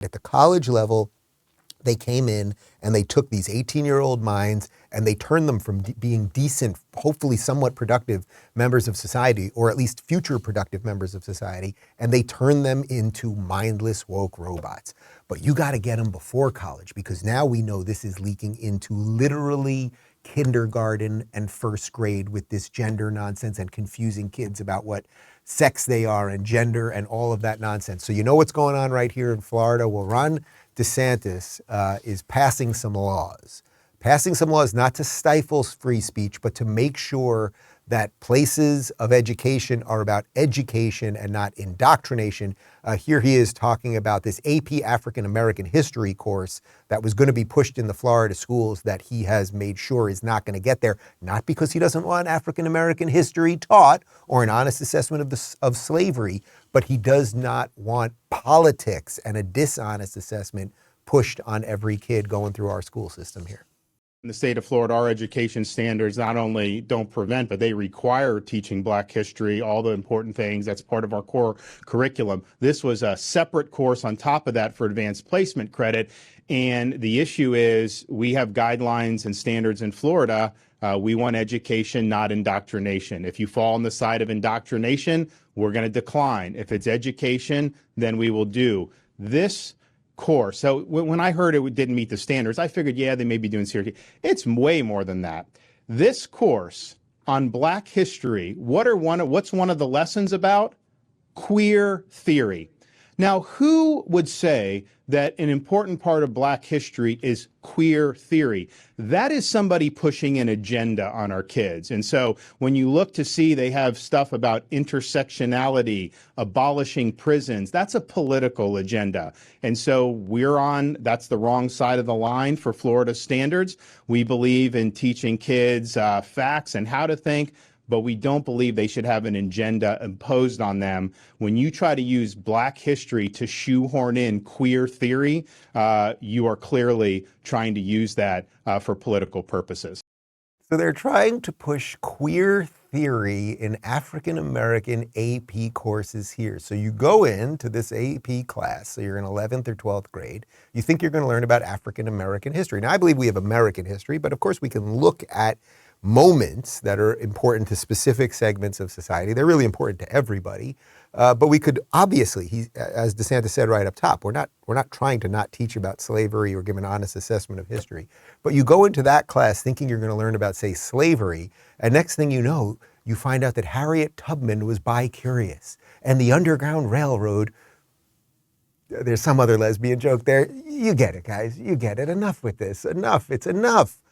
At the college level, they came in and they took these 18-year-old minds and they turned them from being decent, hopefully somewhat productive members of society, or at least future productive members of society, and they turned them into mindless woke robots. But you got to get them before college, because now we know this is leaking into literally kindergarten and first grade with this gender nonsense and confusing kids about what sex they are and gender and all of that nonsense. So you know what's going on right here in Florida? Well, Ron DeSantis is passing some laws not to stifle free speech, but to make sure that places of education are about education and not indoctrination. Here he is talking about this AP African American history course that was going to be pushed in the Florida schools that he has made sure is not going to get there, not because he doesn't want African American history taught or an honest assessment of slavery, but he does not want politics and a dishonest assessment pushed on every kid going through our school system here. In the state of Florida, our education standards not only don't prevent, but they require teaching Black history, all the important things. That's part of our core curriculum. This was a separate course on top of that for advanced placement credit. And the issue is we have guidelines and standards in Florida. We want education, not indoctrination. If you fall on the side of indoctrination, we're going to decline. If it's education, then we will do this course. So when I heard it didn't meet the standards, I figured, yeah, they may be doing serious. It's way more than that. This course on Black history, what's one of the lessons about? Queer theory. Now, who would say that an important part of Black history is queer theory? That is somebody pushing an agenda on our kids. And so when you look to see they have stuff about intersectionality, abolishing prisons, that's a political agenda. And so that's the wrong side of the line for Florida standards. We believe in teaching kids facts and how to think, but we don't believe they should have an agenda imposed on them. When you try to use Black history to shoehorn in queer theory, you are clearly trying to use that for political purposes. So they're trying to push queer theory in African American AP courses here. So you go into this AP class, so you're in 11th or 12th grade, you think you're going to learn about African American history. Now, I believe we have American history, but of course we can look at moments that are important to specific segments of society. They're really important to everybody. But we could obviously, as DeSantis said right up top, we're not trying to not teach about slavery or give an honest assessment of history. But you go into that class thinking you're going to learn about, say, slavery, and next thing you know, you find out that Harriet Tubman was bi-curious, and the Underground Railroad. There's some other lesbian joke there. You get it, guys. You get it. Enough with this. Enough. It's enough.